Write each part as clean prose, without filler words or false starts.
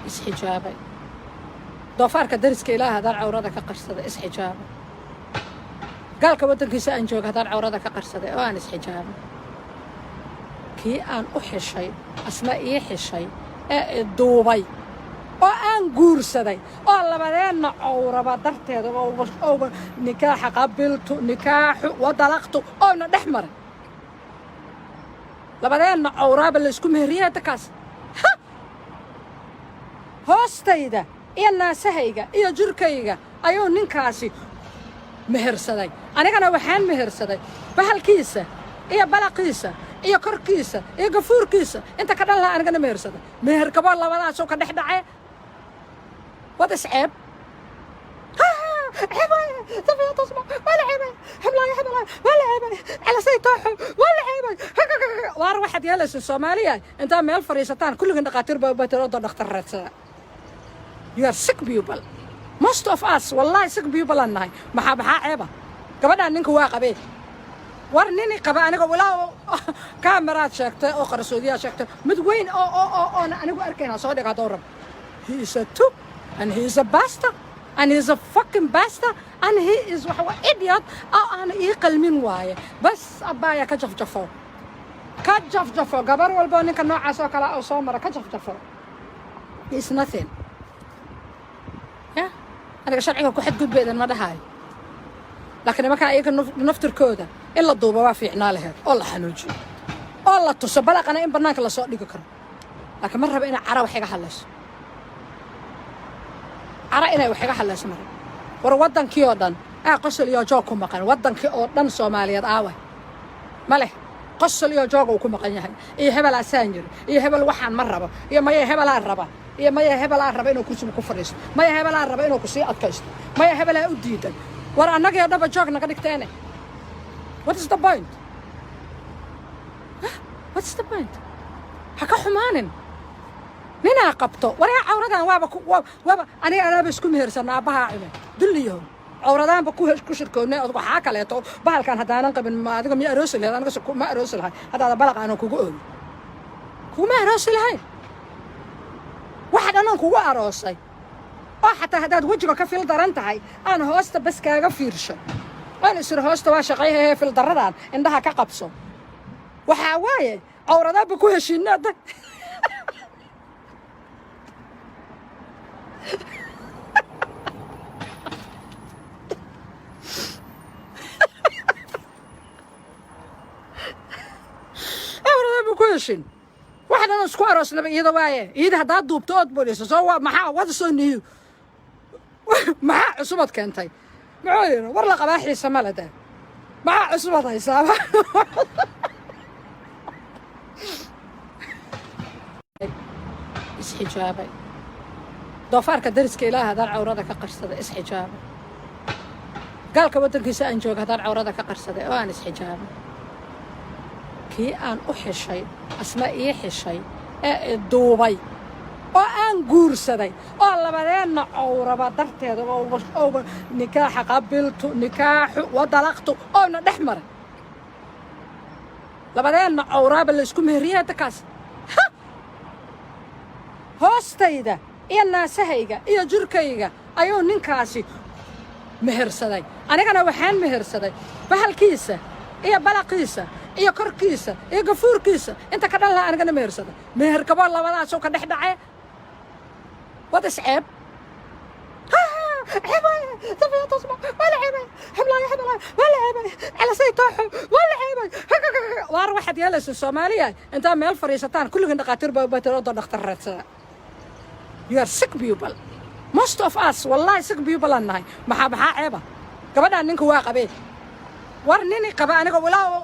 isxijaabay doofaarka dariska ilaaha haddaan cawrada ka qarsaday isxijaabay gaalka waddankiisa aan jooga haddaan cawrada ka qarsaday oo aan isxijaabay kii aan u xishay asna ii xishay ee duubay oo aan guursaday oo labadeenna cawraba darteeda oo nikaaxa qabiltu nikaaxu wadalaqtu oona dhex maray labadeenna cawraaba la isku meheriyay dadkaas hoostayda iyo naasahayga iyo jirkayga ayuu ninkaasi mehersaday anigana waxaan mehersaday bahalkiisa iyo balaqiisa iyo korkiisa iyo gafuurkiisa inta ka dhan laha anigana mehersaday meherkaboo labadaasoo ka dhex dhacay wad isceeb صفية تصبح ولا عيبة حملاية حملاية ولا عيبة على سيطاحه ولا عيبة وار واحد يلس الصومالية انت ميل فريستان كل دقاتير بتردد دكتور رتسا you are sick people most of us والله sick people النهاي محابحة عيبة كبدا نينك واقبي war nini qaba aniga walaa kaamiraad sheegtay oo qarsoodiya sheegtay mid weyn oo anigu arkayna soo dhiga doorab he is a two and he is a bastard and he is a fucking bastard and he is a idiot أنا يقلمين وايه بس أبايا كجفجفو قبر والبوني كان نوع عساك لا أو صومرة كجفجفو it's nothing أنا شرعي كحد قد بيدن ما ده هاي لكن ما كان أيك نفتر كودا إلا الضوبة وافي عنا لها والله حنوجي والله تصبلك أنا إن برناك الله صوت ليك كرم لكن مرة بقينا عرا وحاجة حلش عرا إنا وحاجة حلش مرة ورودن كيودن قصل يا جاكم مكان ودن كيودن سوماليات ماله قصل يا جاكم مكان يهاي إيه هبل أسانجر إيه هبل وحن مرة إيه ما يهبل الربا إيه ما يهبل الربا إنه كرسي مكفرش ما يهبل الربا إنه كرسي أتكشت ما يهبل أوديدا ورا أنك يا دبا جاك نقدك تاني what is the point what's the point حكا حمانن نينا قبطو ورا عوردان وابا أنا بسكو مهرسنا أبها عمي دليهم عوردان بكو كشركوني أو حاكا ليتو بحال كان هدانا قبل ما أدقم يا أروسل هذا أنا قصة ما أروسل هاي هذا بلغ أنا كوكو ما أروسل هاي واحد أنا كوكو أروسي حتى هداد وجهك في الدرنت هاي أنا هوست بس كاغا فيرشة أنا يصير هوست واشقيها في الدردان عندها كقبصو وحاواي عوردان بكو هشينا ده كويشين واحد أنا سكوارس لما إذا وايه إذا هذا دوبتوت بوليس سوا محا وهذا صنيو محا عصبت كنتي معين ورلا قباحي سمالة ده محا عصبت هاي سامة إسحجابي ضفارك درس كإله هذا عورة كقرصة إسحجابي قال كبدل كيسا أنجوك هذا عورة كقرصة وأنا إسحجابي kii aan u xishay asna ii xishay ee duubay oo aan guursaday oo labadeenna cawraba darteeda oo nikaaxa qabiltu nikaaxu wadalaqtu oona dhex maray labadeenna cawraaba la isku meheriyay dadkaas hoostayda iyo naasahayga iyo jirkayga ayuu ninkaasi mehersaday anigana waxaan mehersaday bahalkiisa iyo balaqiisa iyo korkiisa iyo gafuurkiisa inta ka dhan laha anigana mehersada meherkaboo labadaasoo ka dhex dhacay wad isceeb صفية تصبح ولا عيبة حملاية حملاية ولا عيبة على سيطاحه ولا عيبة وار واحد يلس الصومالية انت ميل فريستان كل دقاتير بتردد دكتور رتسا you are sick people most of us والله sick people النهاي محابحة عيبة كبدا نينك واقبي war nini qaba aniga walaa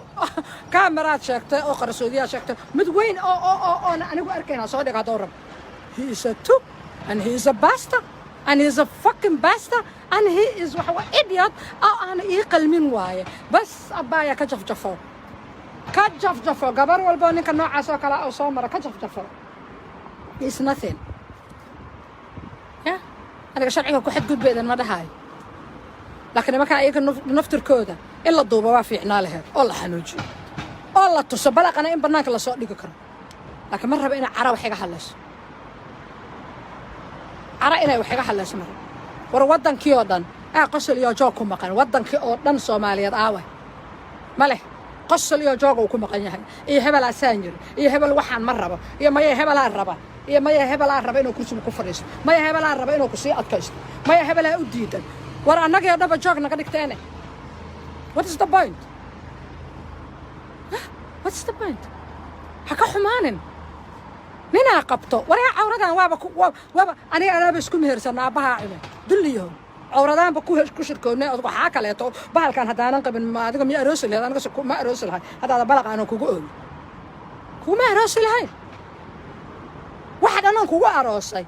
kaamiraad sheegtay oo qarsoodiya sheegtay mid weyn oo anigu arkayna soo dhiga doorab he is a two and he is a bastard and he is a fucking bastard and he is a idiot أنا يقلمين وايه بس أبايا كجفجفو قبر والبوني كان نوع عساك لا أو صومرة كجفجفو it's nothing أنا شرعي كحد قد بيدن ما ده هاي لكن ما كان أيك نفتر كودا إلا الضوبة وافي عنا لها والله حنوجي والله تصبلك أنا إن برناك الله صوت ليك كرم لكن مرة بقينا عرا وحاجة حلش cara inay wax iga hadlayso mar war waddankii oo dhan qosol iyo joog ku maqan waddankii oo dhan Soomaaliyeed aaway male qosol iyo joog uu ku maqan yahay iyo hebel asaanjir iyo hebel waxaan ma rabo iyo maya hebel aan raba iyo maya hebel aan raba inuu kursiga ku fadhiisto maya hebel aan raba inuu ku sii adkaysto maya hebel aan u diidan war annaga dhaba joog naga dhigteene what is the point what's the point haka xumaanin nina qabto waraa cawradan waaba aniga anaaba isku mehersanaa abaha cime dulliyo cawradaanba ku shirkoonay oo waxa kaleeto bahalkan hadaanan qabin ma adiga mi aroos leeyahay aniga ma aroos lahay hadaada balaq aan kugu ooy kuma aroos lahay waxaan kugu aroosay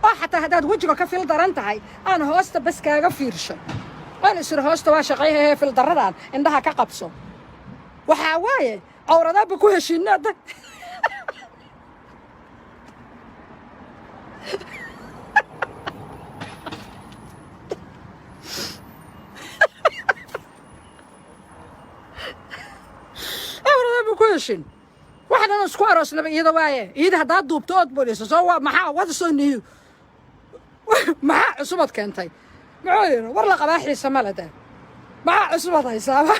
oo xataa hadaad wajiga ka fil daran tahay aan hoosta bas kaaga fiirsho aan isir hoosta waa shaqeeyay fil daradan indhaha ka qabso waxa waaye cawradaanba ku heshiinada كويشين واحد أنا سكوارس نبي إذا وايه إذا هذا دوبتوت بوليس سوا معاه وهذا صنيو معاه عصمت كنتي معايير والله قباحي سمالة ده معاه عصمت هاي سوا